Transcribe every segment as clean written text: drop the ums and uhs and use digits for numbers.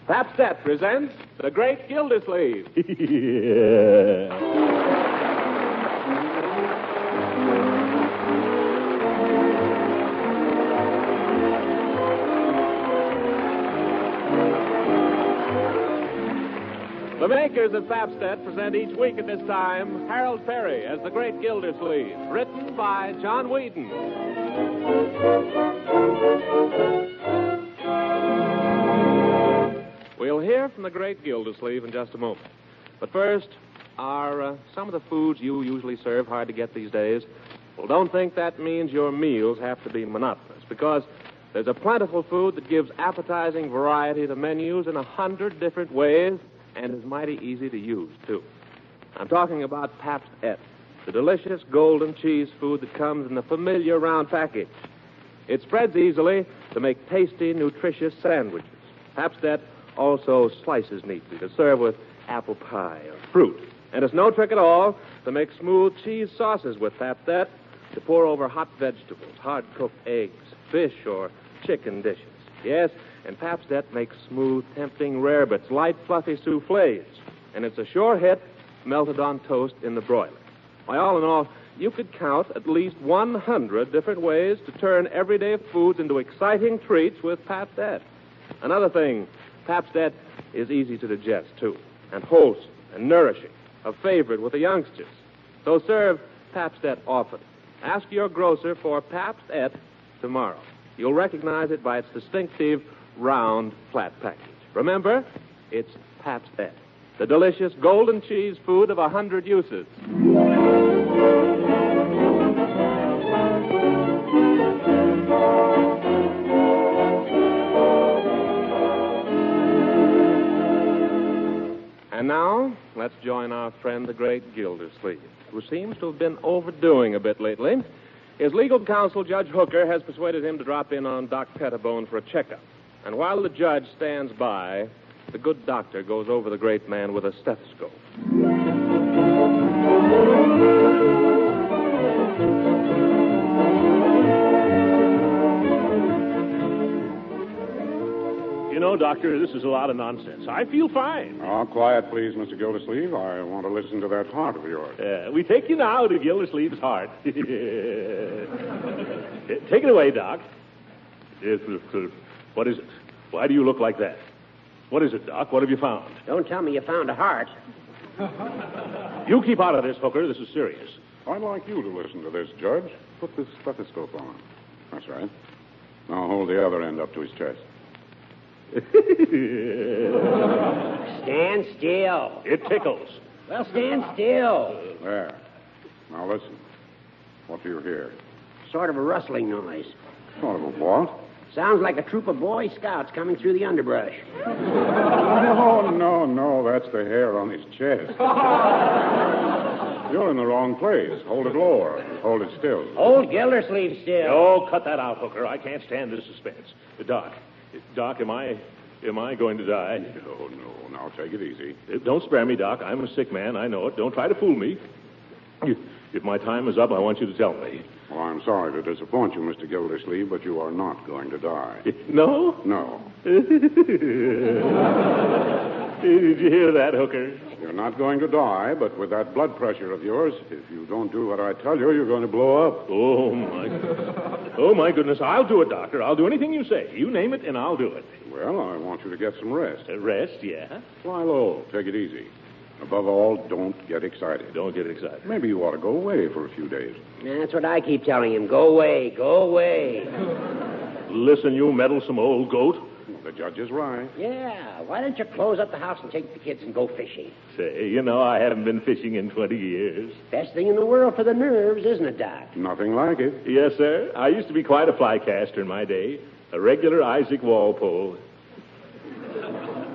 Pabst presents The Great Gildersleeve. The makers of Pabst present each week at this time Harold Peary as The Great Gildersleeve, written by John Whedon. We'll hear from The Great Gildersleeve in just a moment. But first, are some of the foods you usually serve hard to get these days? Well, don't think that means your meals have to be monotonous, because there's a plentiful food that gives appetizing variety to menus in 100 different ways and is mighty easy to use, too. I'm talking about Pabst, the delicious golden cheese food that comes in the familiar round package. It spreads easily to make tasty, nutritious sandwiches. Pabst also slices neatly to serve with apple pie or fruit. And it's no trick at all to make smooth cheese sauces with Pabst, to pour over hot vegetables, hard-cooked eggs, fish, or chicken dishes. Yes, and Pabst makes smooth, tempting rarebits, light, fluffy soufflés. And it's a sure hit melted on toast in the broiler. Why, all in all, you could count at least 100 different ways to turn everyday foods into exciting treats with Pabst. Another thing, Pabst is easy to digest, too, and wholesome and nourishing, a favorite with the youngsters. So serve Pabst often. Ask your grocer for Pabst tomorrow. You'll recognize it by its distinctive round, flat package. Remember, it's Pabst, the delicious golden cheese food of 100 uses. And now, let's join our friend, the Great Gildersleeve, who seems to have been overdoing a bit lately. His legal counsel, Judge Hooker, has persuaded him to drop in on Doc Pettibone for a checkup. And while the judge stands by, the good doctor goes over the great man with a stethoscope. You know, Doctor, this is a lot of nonsense. I feel fine. Oh, quiet, please, Mr. Gildersleeve. I want to listen to that heart of yours. We take you now to Gildersleeve's heart. Take it away, Doc. What is it? Why do you look like that? What is it, Doc? What have you found? Don't tell me you found a heart. You keep out of this, Hooker. This is serious. I'd like you to listen to this, Judge. Put this stethoscope on. That's right. Now hold the other end up to his chest. Stand still. It tickles. Well, stand still. There. Now listen. What do you hear? Sort of a rustling noise. Sort of a what? Sounds like a troop of Boy Scouts coming through the underbrush. No. That's the hair on his chest. You're in the wrong place. Hold it lower. Hold it still. Hold Gildersleeve still. Oh, cut that out, Hooker. I can't stand this suspense. Doc, am I going to die? No. Now take it easy. Don't spare me, Doc. I'm a sick man. I know it. Don't try to fool me. If my time is up, I want you to tell me. Oh, I'm sorry to disappoint you, Mr. Gildersleeve, but you are not going to die. No? No. Did you hear that, Hooker? You're not going to die, but with that blood pressure of yours, if you don't do what I tell you, you're going to blow up. Oh, my goodness. I'll do it, Doctor. I'll do anything you say. You name it, and I'll do it. Well, I want you to get some rest. Rest, yeah? Fly low. Take it easy. Above all, don't get excited. Don't get excited. Maybe you ought to go away for a few days. That's what I keep telling him. Go away. Go away. Listen, you meddlesome old goat. The judge is right. Yeah. Why don't you close up the house and take the kids and go fishing? Say, I haven't been fishing in 20 years. Best thing in the world for the nerves, isn't it, Doc? Nothing like it. Yes, sir. I used to be quite a fly caster in my day. A regular Isaac Walpole.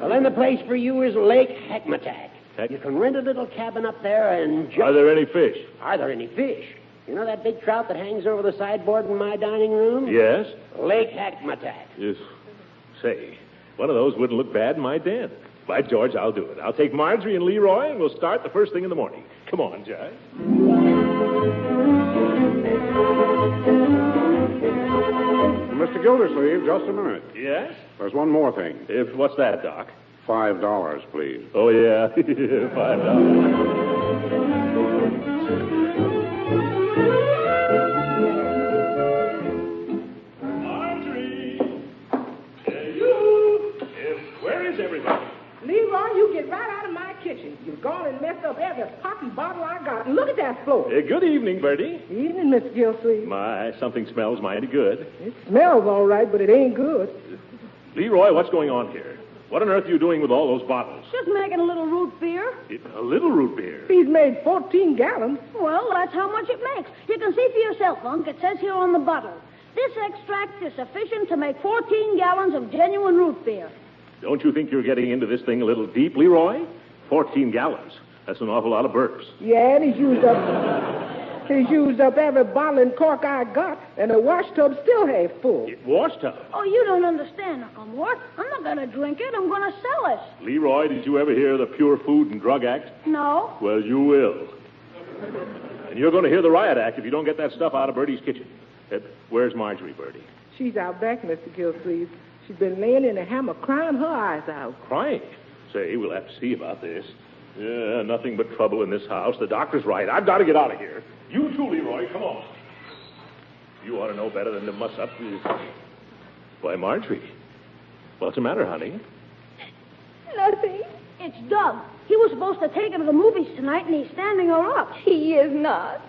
Well, then the place for you is Lake Hackmatack. You can rent a little cabin up there and just... Are there any fish? Are there any fish? You know that big trout that hangs over the sideboard in my dining room? Yes. Lake Hackmatack. Yes. Say, one of those wouldn't look bad in my den. By George, I'll do it. I'll take Marjorie and Leroy, and we'll start the first thing in the morning. Come on, Judge. Mr. Mr. Gildersleeve, just a minute. Yes? There's one more thing. What's that, Doc? $5, please. Oh, yeah. $5. Marjorie! Where is everybody? Leroy, you get right out of my kitchen. You've gone and messed up every pot and bottle I got. And look at that floor. Good evening, Bertie. Evening, Mr. Gildersleeve. My, something smells mighty good. It smells all right, but it ain't good. Leroy, what's going on here? What on earth are you doing with all those bottles? Just making a little root beer. A little root beer. He's made 14 gallons. Well, that's how much it makes. You can see for yourself, Unc. It says here on the bottle. This extract is sufficient to make 14 gallons of genuine root beer. Don't you think you're getting into this thing a little deep, Leroy? 14 gallons. That's an awful lot of burps. Yeah, and he's used up every bottle and cork I got, and the wash tub's still half full. Wash tub? Oh, you don't understand, Uncle Mort. I'm not going to drink it. I'm going to sell it. Leroy, did you ever hear of the Pure Food and Drug Act? No. Well, you will. And you're going to hear the Riot Act if you don't get that stuff out of Bertie's kitchen. Where's Marjorie, Bertie? She's out back, Mr. Gildersleeve. She's been laying in a hammock crying her eyes out. Crying? Say, we'll have to see about this. Yeah, nothing but trouble in this house. The doctor's right. I've got to get out of here. You too, Leroy. Come on. You ought to know better than to muss up. Why, Marjorie, what's the matter, honey? Nothing. It's Doug. He was supposed to take her to the movies tonight, and he's standing her up. He is not.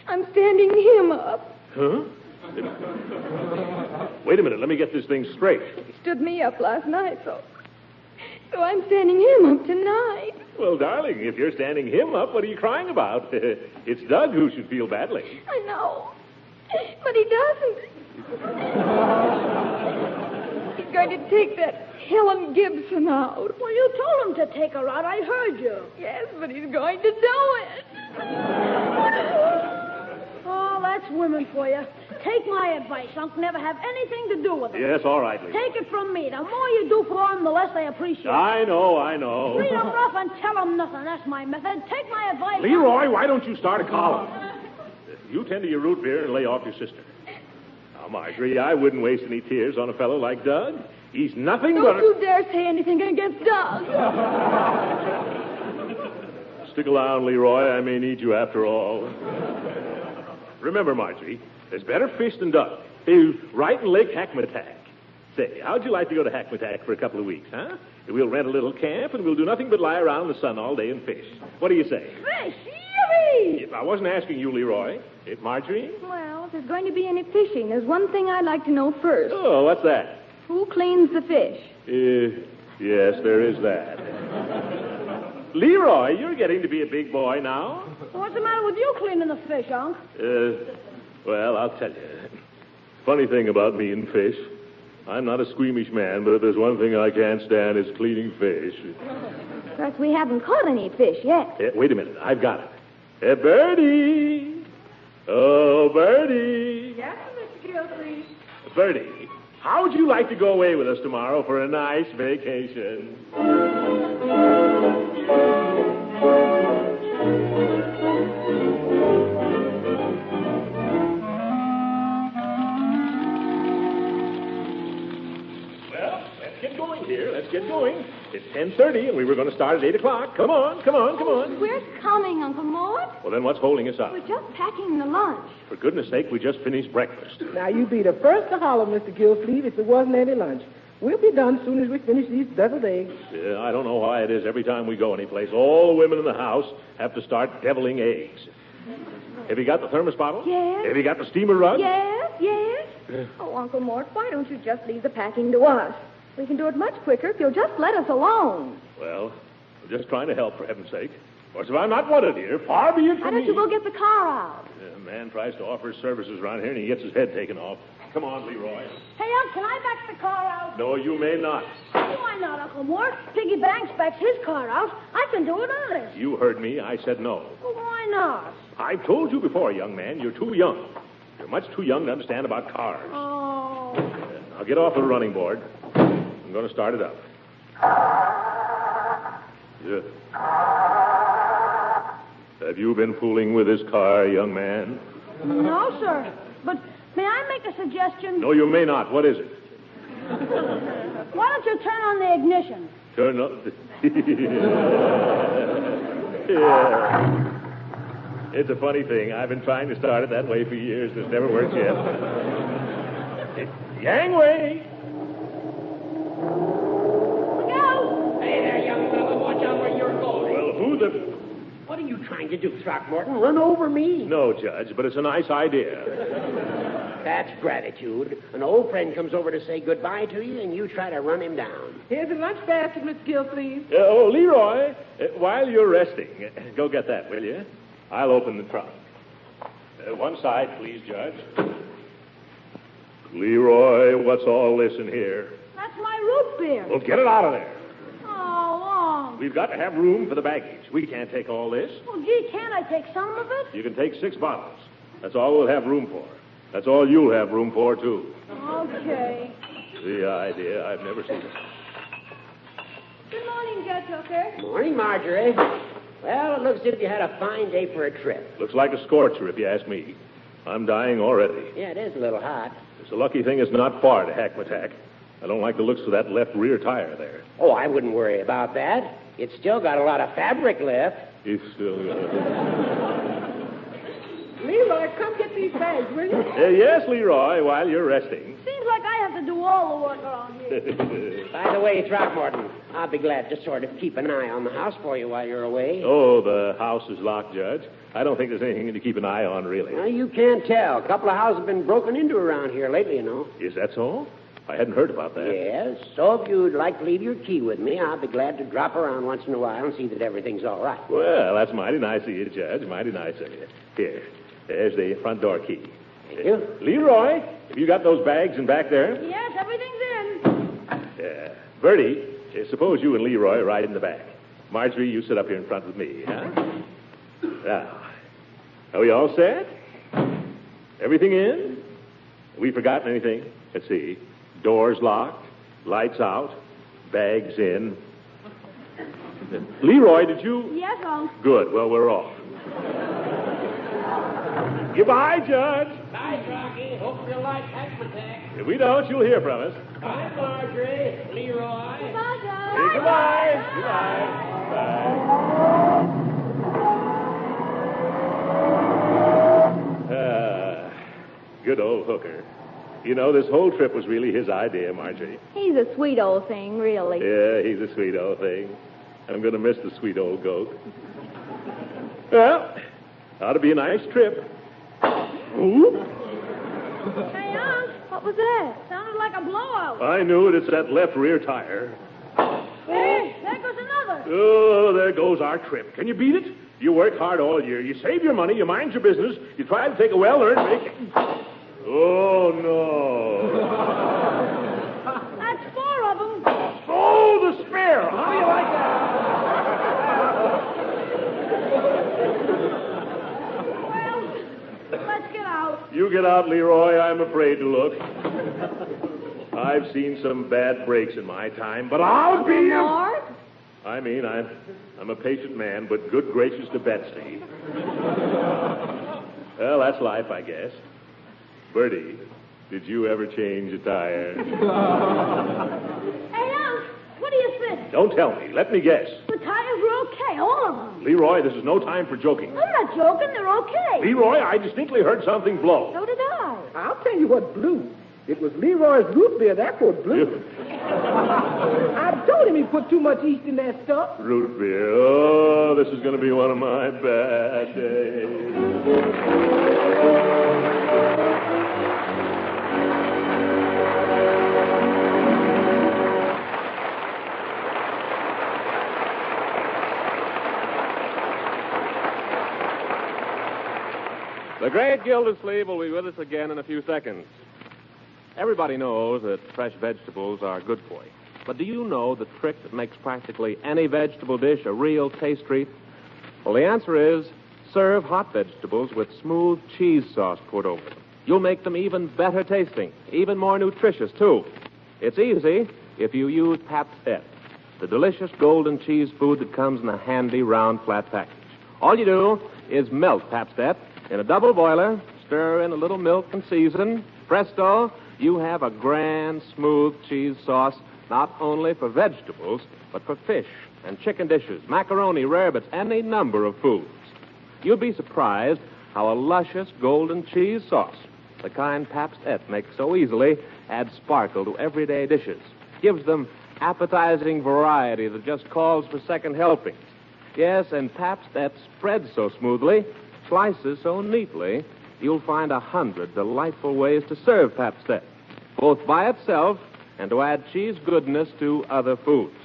I'm standing him up. Huh? Wait a minute. Let me get this thing straight. He stood me up last night, so I'm standing him up tonight. Well, darling, if you're standing him up, what are you crying about? It's Doug who should feel badly. I know. But he doesn't. He's going to take that Helen Gibson out. Well, you told him to take her out. I heard you. Yes, but he's going to do it. Oh, that's women for you. Take my advice, Unc. Never have anything to do with them. Yes, all right, Lee. Take it from me. The more you do for them, the less they appreciate it. I know. Treat them rough and tell them nothing. That's my method. Take my advice. Leroy, why don't you start a column? You tend to your root beer and lay off your sister. Now, Marjorie, I wouldn't waste any tears on a fellow like Doug. He's nothing but Don't you dare say anything against Doug. Stick around, Leroy. I may need you after all. Remember, Marjorie, there's better fish than Doug. He's right in Lake Hackmatack. Say, how'd you like to go to Hackmatack for a couple of weeks, huh? We'll rent a little camp, and we'll do nothing but lie around in the sun all day and fish. What do you say? Fish! Yippee! If I wasn't asking you, Leroy. Marjorie? Well, if there's going to be any fishing, there's one thing I'd like to know first. Oh, what's that? Who cleans the fish? Yes, there is that. Leroy, you're getting to be a big boy now. What's the matter with you cleaning the fish, Unc? Well, I'll tell you. Funny thing about me and fish. I'm not a squeamish man, but if there's one thing I can't stand, it's cleaning fish. Of course, we haven't caught any fish yet. Wait a minute. I've got it. Bertie! Oh, Bertie! Yes, Mr. Gildersleeve. Bertie, how would you like to go away with us tomorrow for a nice vacation? Let's get going. It's 10:30, and we were going to start at 8 o'clock. Come on. We're coming, Uncle Mort. Well, then what's holding us up? We're just packing the lunch. For goodness sake, we just finished breakfast. Now, you'd be the first to holler, Mr. Gildersleeve, if there wasn't any lunch. We'll be done as soon as we finish these deviled eggs. Yeah, I don't know why it is every time we go anyplace, all the women in the house have to start deviling eggs. Have you got the thermos bottle? Yes. Have you got the steamer rug? Yes. Oh, Uncle Mort, why don't you just leave the packing to us? We can do it much quicker if you'll just let us alone. Well, we're just trying to help, for heaven's sake. Of course, if I'm not wanted here, far be it from Why don't me. you go get the car out? A man tries to offer his services around here, and he gets his head taken off. Come on, Leroy. Hey, Unc, can I back the car out? No, you may not. Why not, Uncle Mort? Piggy Banks backs his car out. I can do it honest. You heard me. I said no. Well, why not? I've told you before, young man, you're too young. You're much too young to understand about cars. Oh. Now get off the running board. I'm going to start it up. Yeah. Have you been fooling with this car, young man? No, sir. But may I make make a suggestion? No, you may not. What is it? Why don't you turn on the ignition? Turn up. Yeah. It's a funny thing. I've been trying to start it that way for years. It's never worked yet. Gangway! Look out! Hey there, young fellow. Watch out where you're going. Well, who the... What are you trying to do, Throckmorton? Run over me? No, Judge, but it's a nice idea. That's gratitude. An old friend comes over to say goodbye to you, and you try to run him down. Here's a lunch basket, Miss Gildersleeve. Leroy, while you're resting, go get that, will you? I'll open the trunk. One side, please, Judge. Leroy, what's all this in here? That's my root beer. Well, get it out of there. Oh, We've got to have room for the baggage. We can't take all this. Well, gee, can't I take some of it? You can take 6 bottles. That's all we'll have room for. That's all you'll have room for, too. Okay. The idea. I've never seen it. Good morning, Judge Hooker. Morning, Marjorie. Well, it looks as if you had a fine day for a trip. Looks like a scorcher, if you ask me. I'm dying already. Yeah, it is a little hot. It's a lucky thing it's not far to Hackmatack. I don't like the looks of that left rear tire there. Oh, I wouldn't worry about that. It's still got a lot of fabric left. It's still... Leroy, come get these bags, will you? Yes, Leroy, while you're resting. Seems like I have to do all the work around here. By the way, Throckmorton, I'll be glad to sort of keep an eye on the house for you while you're away. Oh, the house is locked, Judge. I don't think there's anything to keep an eye on, really. Well, you can't tell. A couple of houses have been broken into around here lately, you know. Is that so? I hadn't heard about that. Yes, so if you'd like to leave your key with me, I'll be glad to drop around once in a while and see that everything's all right. Well, that's mighty nice of you, Judge. Mighty nice of you. Here, there's the front door key. Thank you. Leroy, have you got those bags in back there? Yes, everything's in. Bertie, suppose you and Leroy ride in the back. Marjorie, you sit up here in front with me, huh? Now, are we all set? Everything in? Have we forgotten anything? Let's see. Doors locked, lights out, bags in. Leroy, did you... Yes, Unc. Good. Well, we're off. Goodbye, Judge. Bye, Rocky. Hope you like Hackmatack. If we don't, you'll hear from us. Bye, Marjorie. Leroy. Goodbye, Judge. Say goodbye. Goodbye. Bye. Good old hooker. You know, this whole trip was really his idea, Marjorie. He's a sweet old thing, really. Yeah, he's a sweet old thing. I'm going to miss the sweet old goat. Well, ought to be a nice trip. Ooh. Hey, Unc, what was that? Sounded like a blowout. I knew it. It's that left rear tire. Hey, there goes another. Oh, there goes our trip. Can you beat it? You work hard all year. You save your money. You mind your business. You try to take a well-earned vacation. Oh, no. That's 4 of them. Oh, the spare. How do you like that? Well, let's get out. You get out, Leroy. I'm afraid to look. I've seen some bad breaks in my time, but I'll be... Mort? I mean, I'm a patient man, but good gracious to Betsy. Well, that's life, I guess. Bertie, did you ever change a tire? Hey, Unc, what do you think? Don't tell me. Let me guess. The tires were okay, all of them. Leroy, this is no time for joking. I'm not joking, they're okay. Leroy, I distinctly heard something blow. So did I. I'll tell you what blew. It was Leroy's root beer. That's what blew. I told him he put too much yeast in that stuff. Root beer. Oh, this is going to be one of my bad days. The Great Gildersleeve will be with us again in a few seconds. Everybody knows that fresh vegetables are good for you. But do you know the trick that makes practically any vegetable dish a real taste treat? Well, the answer is serve hot vegetables with smooth cheese sauce poured over them. You'll make them even better tasting, even more nutritious, too. It's easy if you use Pabst-Et, the delicious golden cheese food that comes in a handy round flat package. All you do is melt Pabst-Et in a double boiler, stir in a little milk and season, presto, you have a grand, smooth cheese sauce not only for vegetables, but for fish and chicken dishes, macaroni, rarebits, any number of foods. You'll be surprised how a luscious golden cheese sauce, the kind Pabst Et makes so easily, adds sparkle to everyday dishes, gives them appetizing variety that just calls for second helpings. Yes, and Pabst Et spreads so smoothly, slices so neatly, you'll find 100 delightful ways to serve Pabst Et, both by itself and to add cheese goodness to other foods.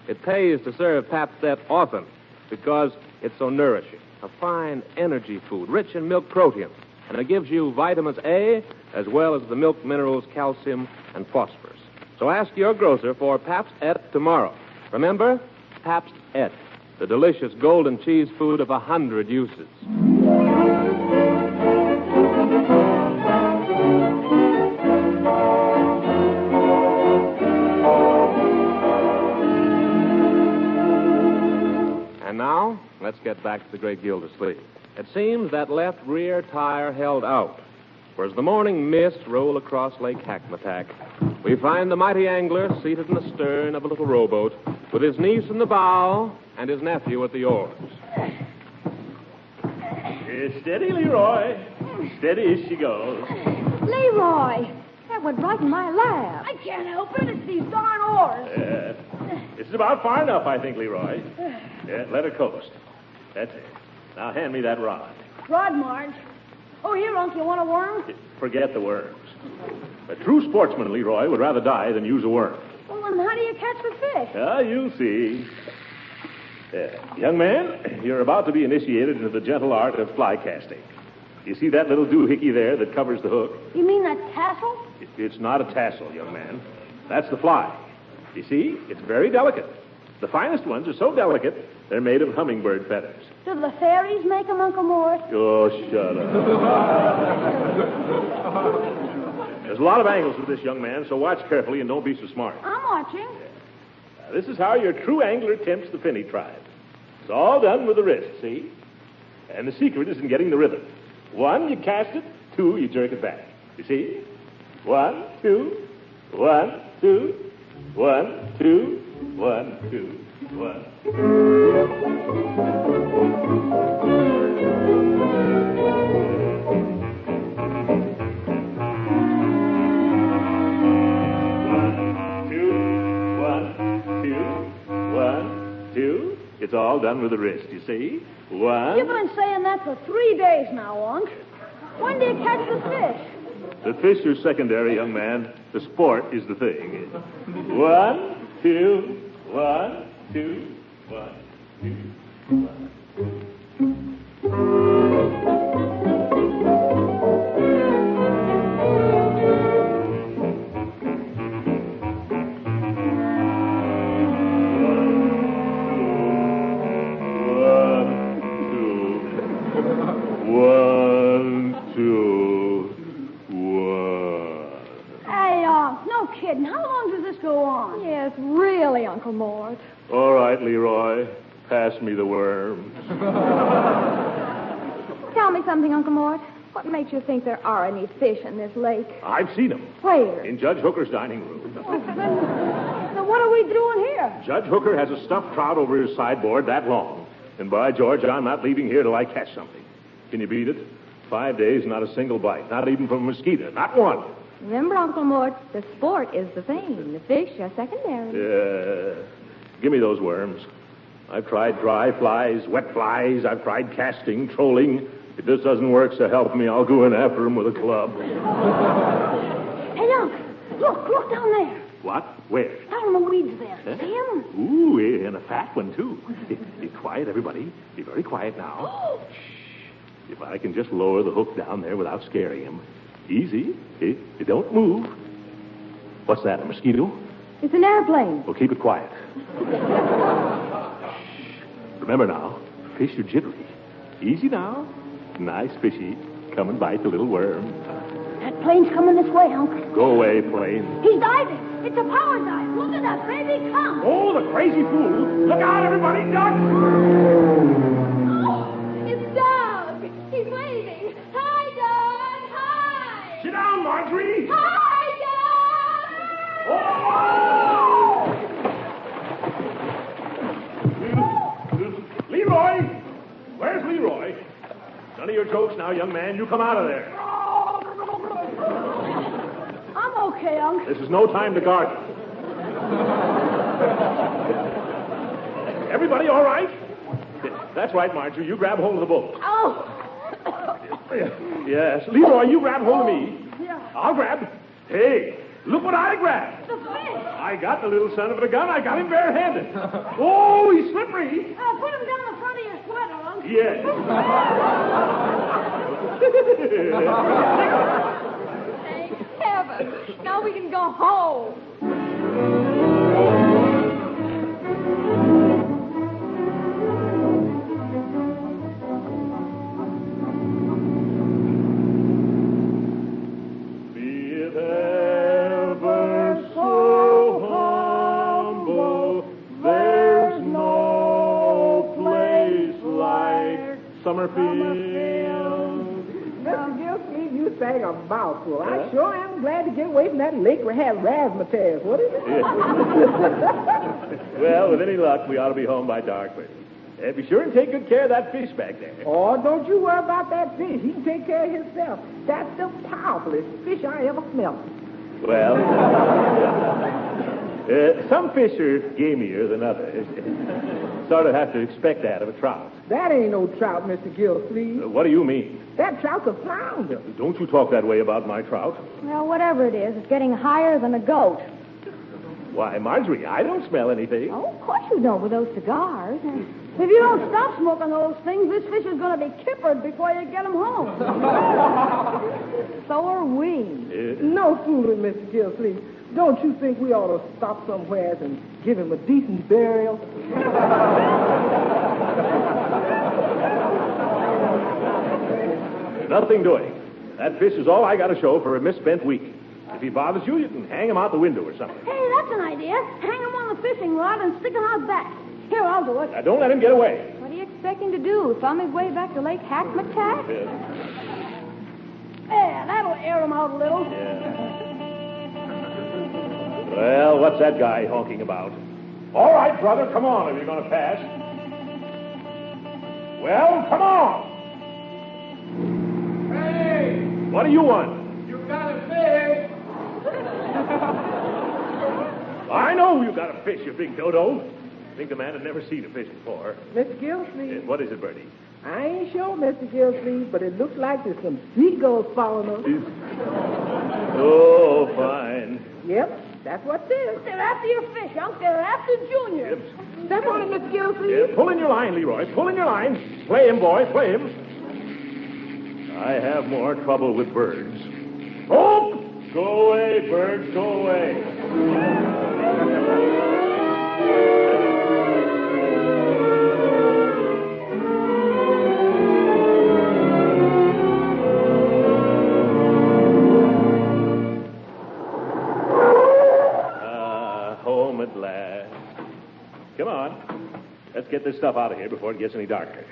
It pays to serve Pabst Et often because it's so nourishing, a fine energy food, rich in milk protein, and it gives you vitamins A as well as the milk minerals calcium and phosphorus. So ask your grocer for Pabst Et tomorrow. Remember, Pabst Et, the delicious golden cheese food of 100 uses. And now, let's get back to the Great Gildersleeve. It seems that left rear tire held out. For as the morning mists roll across Lake Hackmatack, we find the mighty angler seated in the stern of a little rowboat with his niece in the bow and his nephew at the oars. Steady, Leroy. Steady as she goes. Leroy, that went right in my lap. I can't help it. It's these darn oars. This is about far enough, I think, Leroy. Let her coast. That's it. Now hand me that rod. Rod, Marge. Oh, here, Unc, you want a worm? Forget the worms. A true sportsman, Leroy, would rather die than use a worm. Well, then how do you catch the fish? You'll see. Young man, you're about to be initiated into the gentle art of fly casting. You see that little doohickey there that covers the hook? You mean that tassel? It's not a tassel, young man. That's the fly. You see, it's very delicate. The finest ones are so delicate, they're made of hummingbird feathers. Do the fairies make them, Uncle Mort? Oh, shut up. There's a lot of angles with this, young man, so watch carefully and don't be so smart. I'm watching. This is how your true angler tempts the finny tribe. It's all done with the wrist, see? And the secret is in getting the rhythm. 1, you cast it. 2, you jerk it back. You see? 1, 2, 1, 2, 1, 2, 1, 2, 1. It's all done with the wrist, you see? 1. You've been saying that for 3 days now, Unc. When do you catch the fish? The fish are secondary, young man. The sport is the thing. 1, 2, 1, 2, 1, 2, 1. Yes, really, Uncle Mort. All right, Leroy. Pass me the worms. Tell me something, Uncle Mort. What makes you think there are any fish in this lake? I've seen them. Where? In Judge Hooker's dining room. Then what are we doing here? Judge Hooker has a stuffed trout over his sideboard that long. And by George, I'm not leaving here till I catch something. Can you beat it? 5 days, not a single bite. Not even from a mosquito. Not one. Remember, Uncle Mort, the sport is the thing. The fish are secondary. Give me those worms. I've tried dry flies, wet flies. I've tried casting, trolling. If this doesn't work, so help me, I'll go in after him with a club. Hey, Unc, look down there. What? Where? Down in the weeds there. See him? Ooh, and a fat one, too. Be quiet, everybody. Be very quiet now. Shh. If I can just lower the hook down there without scaring him. Easy. Don't move. What's that, a mosquito? It's an airplane. Well, keep it quiet. Remember now, fish are jittery. Easy now. Nice fishy. Come and bite the little worm. That plane's coming this way, Unc. Go away, plane. He's diving. It's a power dive. Look at that crazy come. Oh, the crazy fool. Look out, everybody, duck! Oh, it's Doug. He's waving. Hi, Doug. Hi. Sit down, Marjorie. Marjorie! Hi, Leroy! Where's Leroy? None of your jokes now, young man. You come out of there. I'm okay, Unc. This is no time to garden. Everybody all right? That's right, Marjorie. You grab hold of the boat. Oh. Yes. Leroy, you grab hold of me. Yeah. I'll grab. Hey, look what I grabbed. The fish. I got the little son of a gun. I got him barehanded. Oh, he's slippery. Put him down the front of your sweater, Unc. Yes. Thank heaven. Now we can go home. Summerfield. Mr. Gildersleeve, you sang a mouthful. I sure am glad to get away from that lake where has razzmatazz. What is it? Well, with any luck, we ought to be home by dark. But be sure and take good care of that fish back there. Oh, don't you worry about that fish. He can take care of himself. That's the powerfulest fish I ever smelled. Well, some fish are gamier than others. Sort of have to expect that of a trout. That ain't no trout, Mr. Gildersleeve. What do you mean? That trout's a flounder. Don't you talk that way about my trout. Well, whatever it is, it's getting higher than a goat. Why, Marjorie, I don't smell anything. Oh, of course you don't with those cigars. If you don't stop smoking those things, this fish is going to be kippered before you get him home. So are we. No fooling, Mr. Gildersleeve. Don't you think we ought to stop somewhere and give him a decent burial? Nothing doing. That fish is all I got to show for a misspent week. If he bothers you, you can hang him out the window or something. Hey, that's an idea. Hang him on the fishing rod and stick him out back. Here, I'll do it. Now, don't let him get away. What are you expecting to do? Thumb his way back to Lake Hackmatack? There, that'll air him out a little. Well, what's that guy honking about? All right, brother, come on if you're going to pass. Well, come on. Hey, What do you want? you got a fish. I know you got a fish, you big dodo. Think the man had never seen a fish before. Mr. Gildersleeve, What is it, Bertie? I ain't sure, Mr. Gildersleeve, but it looks like there's some seagulls following us. Oh, fine. Yep, that's what it is. They're after your fish, Unc. They're after Junior. Step on it, Mr. Gildersleeve. Yeah, pull in your line, Leroy. Pull in your line. Play him, boy. Play him. I have more trouble with birds. Oh! Go away, birds. Go away. Home at last. Come on. Let's get this stuff out of here before it gets any darker.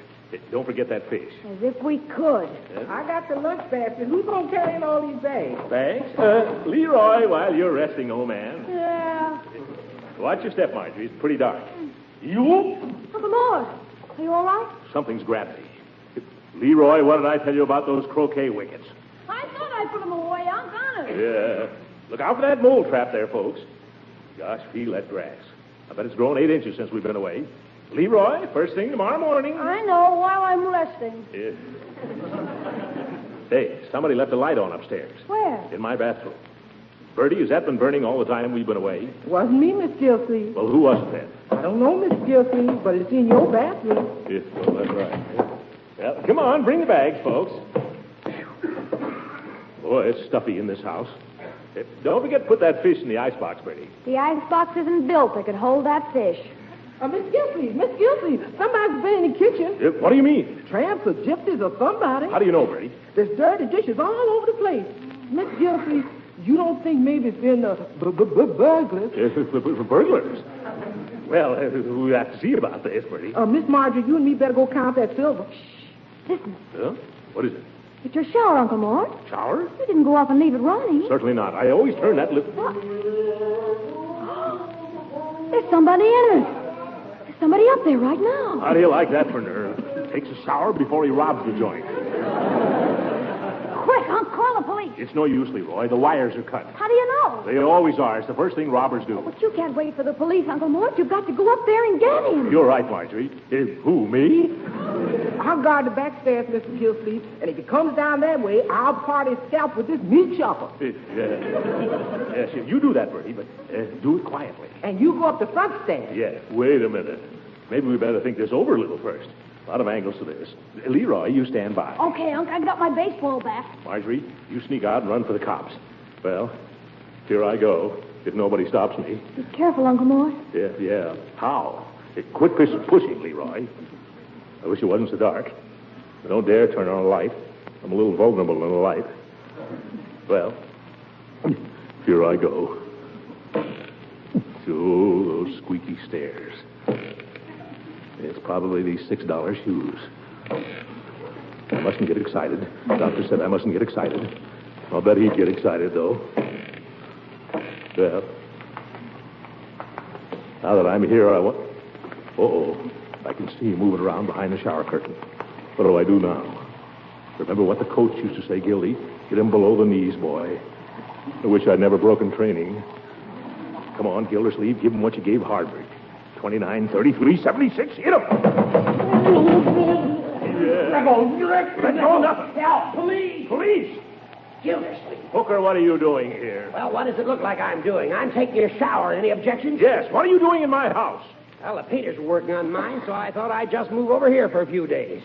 Don't forget that fish. As if we could. I got the lunch basket. Who's going to carry in all these bags? Thanks. Leroy, while you're resting, old man. Yeah. Watch your step, Marjorie. It's pretty dark. You? Uncle Mort, are you all right? Something's grabbed me. Leroy, what did I tell you about those croquet wickets? I thought I put them away, Unc, honest. Yeah. Look out for that mole trap there, folks. Gosh, feel that grass. I bet it's grown 8 inches since we've been away. Leroy, first thing tomorrow morning. I know, while I'm resting. Yeah. Hey, somebody left a light on upstairs. Where? In my bathroom. Bertie, has that been burning all the time we've been away? Wasn't me, Miss Gildersleeve. Well, who was it then? I don't know, Miss Gildersleeve, but it's in your bathroom. Yeah, well, that's right. Well, come on, bring the bags, folks. Boy, it's stuffy in this house. Don't forget to put that fish in the icebox, Bertie. The icebox isn't built that could hold that fish. Miss Gildersleeve, somebody's been in the kitchen. What do you mean? Tramps or gypsies or somebody. How do you know, Bertie? There's dirty dishes all over the place. Miss Gildersleeve, you don't think maybe it's been burglars? Burglars? Well, we have to see about this, Bertie. Miss Marjorie, you and me better go count that silver. Listen. Huh? What is it? It's your shower, Uncle Mort. Shower? You didn't go off and leave it running. Certainly not. I always turn that little... There's somebody in it. There's somebody up there right now. How do you like that for nerve? Takes a shower before he robs the joint. Quick, Unc, call the police. It's no use, Leroy. The wires are cut. How do you know? They always are. It's the first thing robbers do. But you can't wait for the police, Uncle Mort. You've got to go up there and get him. You're right, Marjorie. Who, me? I'll guard the back stairs, Mr. Gildersleeve, and if he comes down that way, I'll part his scalp with this meat chopper. Yes, you do that, Bertie, but do it quietly. And you go up the front stairs. Yeah, wait a minute. Maybe we better think this over a little first. A lot of angles to this. Leroy, you stand by. Okay, Unc, I got my baseball bat. Marjorie, you sneak out and run for the cops. Well, here I go, if nobody stops me. Be careful, Uncle Mort. Yeah. How? Quit pushing, Leroy. I wish it wasn't so dark. I don't dare turn on a light. I'm a little vulnerable in the light. Well, here I go. Oh, those squeaky stairs. It's probably these $6 shoes. I mustn't get excited. The doctor said I mustn't get excited. I'll bet he'd get excited, though. Well, now that I'm here, I want... Uh-oh. I can see him moving around behind the shower curtain. What do I do now? Remember what the coach used to say, Gildy? Get him below the knees, boy. I wish I'd never broken training. Come on, Gildersleeve, give him what you gave Hardwick. 29, 33, 76. Hit him! Let go, nothing. Help, police! Police! Gildersleeve. Hooker, what are you doing here? Well, what does it look like I'm doing? I'm taking a shower. Any objections? Yes, what are you doing in my house? Well, the painters were working on mine, so I thought I'd just move over here for a few days.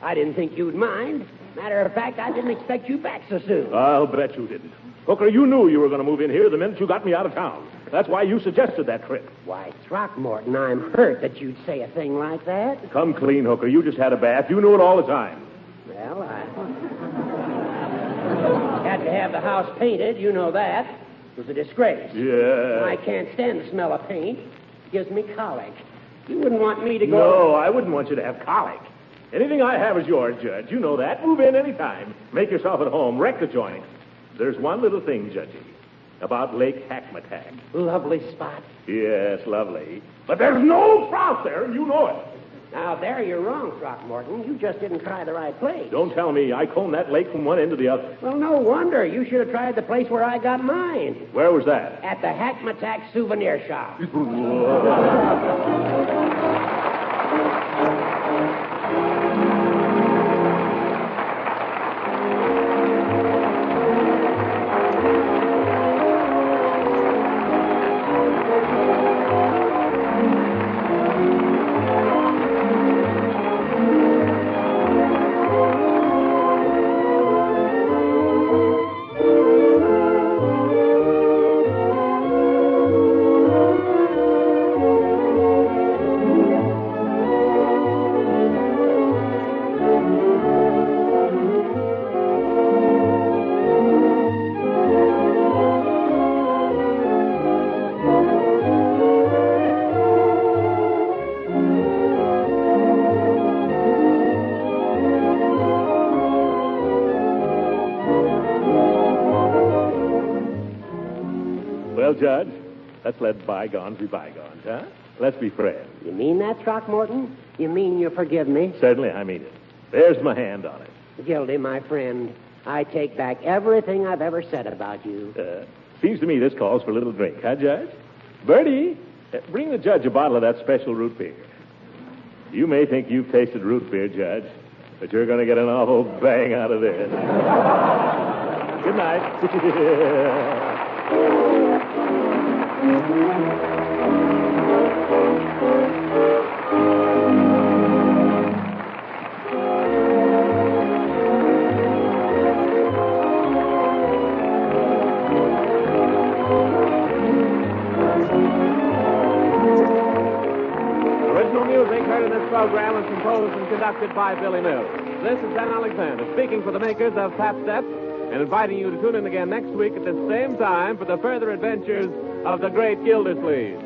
I didn't think you'd mind. Matter of fact, I didn't expect you back so soon. I'll bet you didn't. Hooker, you knew you were going to move in here the minute you got me out of town. That's why you suggested that trip. Why, Throckmorton, I'm hurt that you'd say a thing like that. Come clean, Hooker. You just had a bath. You knew it all the time. Well, I had to have the house painted. You know that. It was a disgrace. Yeah. I can't stand the smell of paint. It gives me colic. You wouldn't want me to go... No, I wouldn't want you to have colic. Anything I have is yours, Judge. You know that. Move in any time. Make yourself at home. Wreck the joint. There's one little thing, Judgy, about Lake Hackmatack. Lovely spot. Yes, lovely. But there's no trout there, and you know it. Now, there you're wrong, Throckmorton. You just didn't try the right place. Don't tell me. I combed that lake from one end to the other. Well, no wonder. You should have tried the place where I got mine. Where was that? At the Hackmatack souvenir shop. Well, Judge, let's let bygones be bygones, huh? Let's be friends. You mean that, Throckmorton? You mean you forgive me? Certainly, I mean it. There's my hand on it. Gildy, my friend, I take back everything I've ever said about you. Seems to me this calls for a little drink, huh, Judge? Bertie, bring the judge a bottle of that special root beer. You may think you've tasted root beer, Judge, but you're going to get an awful bang out of this. Good night. Original music heard in this program was composed and conducted by Billy Mills. This is Dan Alexander speaking for the makers of Pap Steps and inviting you to tune in again next week at the same time for the further adventures of the Great Gildersleeve.